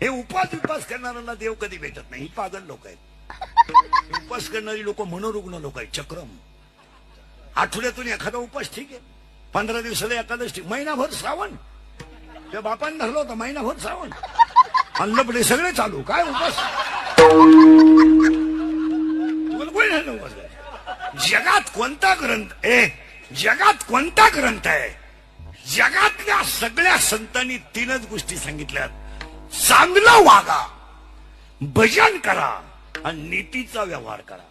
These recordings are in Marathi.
हे उपास करणाऱ्यांना देव कधी भेटत नाही. ही पागल लोक आहेत. उपास करणारी लोक मनोरुग्ण लोक आहेत. चक्रम. आठवड्यातून एखादा उपास ठीक आहे, 15 दिवसाला एखादच ठीक, महिनाभर श्रावण. त्या बापाने धरलं होतं महिनाभर श्रावण, अल्लपडे सगळे चालू. काय उपास? तुम्हाला कोणी नाही उपास करायचा. जगात कोणता ग्रंथ आहे? जगातल्या सगळ्या संतांनी 3च गोष्टी सांगितल्यात. चांगलं वागा, भजन करा आणि नीतीचा व्यवहार करा.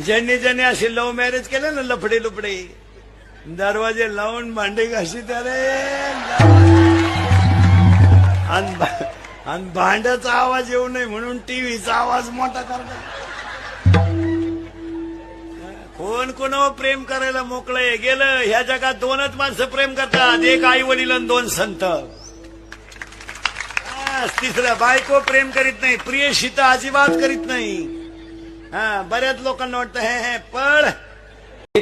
ज्यांनी असे लव्ह मॅरेज केलं ना, लफडे लुपडे, दरवाजे लावून भांडे घाशी त्याने आणि भांड्याचा आवाज येऊ नये म्हणून टीव्हीचा आवाज मोठा करतात. कोण कोणावर प्रेम करायला मोकळं गेलं. ह्या जगात 2च माणसं प्रेम करतात, एक आई वडील आणि 2 संत. तिसऱ्या बायको प्रेम करीत नाही, प्रियशी तर अजिबात करीत नाही. बऱ्याच लोकांना वाटतं हे पण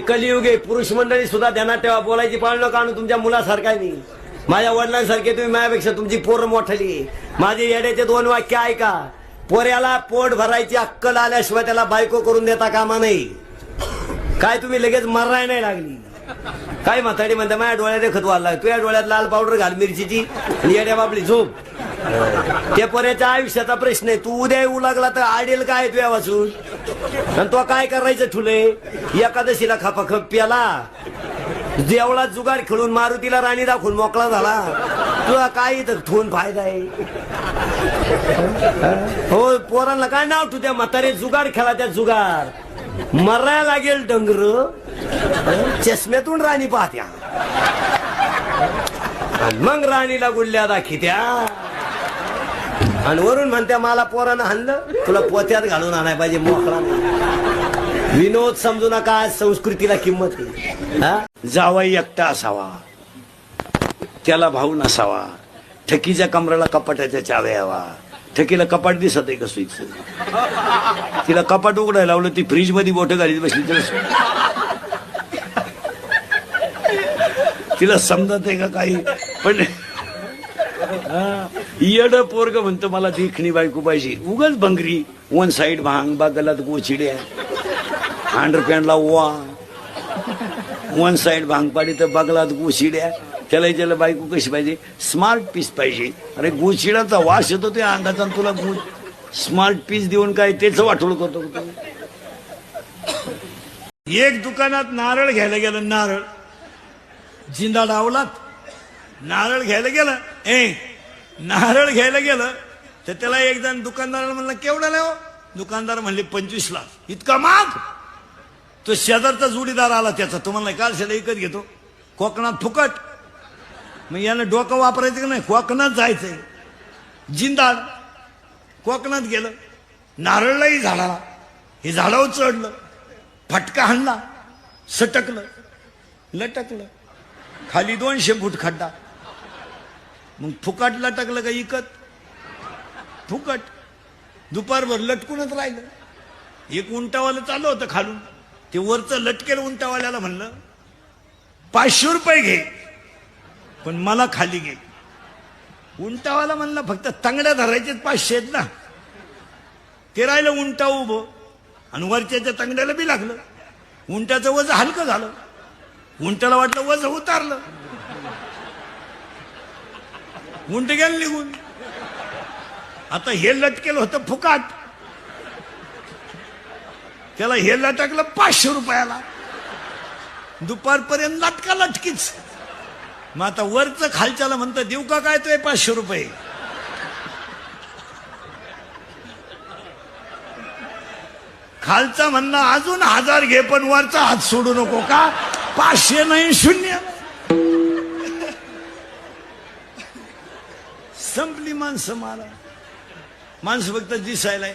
कलियुग आहे. पुरुष मंडळी सुद्धा ध्यानात ठेवा. बोलायची पाळी नका आणू तुमच्या मुलासारखा नाही. माझ्या वडिलांसारखे तुम्ही, माझ्यापेक्षा तुमची पोरं मोठली. माझे येड्याचे 2 वाक्य ऐका. पोऱ्याला पोट भरायची अक्कल आल्याशिवाय त्याला बायको करून देता कामा नाही. काय तुम्ही लगेच मराय नाही लागली. काय म्हाताडी म्हणते माझ्या डोळ्यात देखत वाढला, तुझ्या डोळ्यात लाल पावडर घाल मिरचीची आणि येड्या बाबली झोप. त्या पोऱ्याच्या आयुष्याचा प्रश्न आहे. तू उद्या येऊ लागला तर आडेल काय तुझ्या वाचून. आणि तो काय करायचं ठुले. एकादशीला खपाखप प्याला, देवळात जुगार खेळून मारुतीला राणी दाखवून मोकळा झाला. तुला काय इथं ठेवून फायदा आहे. हो, पोरांना काय नाव ठेवू. त्या म्हातारे जुगार खेळा, त्या जुगार मरायला लागेल डंगर. चष्म्यातून राणी पाहत्या मग राणीला गुल्ल्या दाखित्या आणि वरून म्हणत्या मला पोरानं हाणलं, तुला पोत्यात घालून आणाय पाहिजे मोकळा. विनोद समजू नका, संस्कृतीला किंमत आहे. जावाई एकटा असावा, त्याला भाऊ नसावा. ठकीच्या कमराला कपाटाच्या चाव्या यावा. ठकीला कपाट दिसत आहे का स्विच, तिला कपाट उघडायला लावलं, ती फ्रीज मध्ये बोटं घालीत बसली तर तिला समजत आहे का काही. पण येड पोरग म्हणतो मला देखणी बायको पाहिजे. उगाच भंगरी. 1 साइड भांग, बागलात गोचिड्या, अंडरपॅन्टला ओवा. 1 साइड भांग पाडी तर बागलात गोचिड्या. त्याला बायको कशी पाहिजे? स्मार्ट पीस पाहिजे. अरे गोचिडाचा वास येतो त्या अंगाचा, तुला स्मार्ट पीस देऊन काय तेच वाटोळ करतो. एक दुकानात नारळ घ्यायला गेलं, नारळ जिंदा डावलात. नारळ घ्यायला गेलं, नारळ घ्यायला गेलं तर त्याला एक जण दुकानदाराला म्हणलं केवढा नाही हो. दुकानदार म्हणले 25 लाख. इतका माग. तो शेजारचा जोडीदार आला त्याचा, तो म्हणला काल शेला एकच घेतो, कोकणात फुकट. मग यानं डोकं वापरायचं की नाही, कोकणात जायचंय. जिंदाड कोकणात गेलं, नारळलाही झाडाला, हे झाडावर चढलं, फटका हाणला, सटकलं, लटकलं, खाली 200 फूट खड्डा. मग फुकट लटकलं का इकत? फुकट. दुपारभर लटकूनच राहिलं. एक उंटावाला चालू होतं खालून, ते वरचं लटकेल उंटावाल्याला म्हणलं 500 रुपये घे पण मला खाली घे. उंटावाला म्हणला फक्त तांगड्या धरायचेच 500 आहेत ना. ते राहिलं उंटा उभं आणि वरच्याच्या तांगड्याला बी लागलं. उंटाचं वज हलकं झालं. उंटाला वाटलं वज उतारलं, उंट गेलं निघून. आता हे लटकेलं होतं फुकाट, त्याला हे लटकलं 500 रुपयाला. दुपारपर्यंत लटका लटकीच. मग आता वरचं खालच्याला म्हणतं देऊ का काय तो 500 रुपये. खालचा म्हणणं अजून 1000 घे पण वरचा हात सोडू नको. का 500 नाही 0. संपली माणसं. माणसं फक्त दिसायला.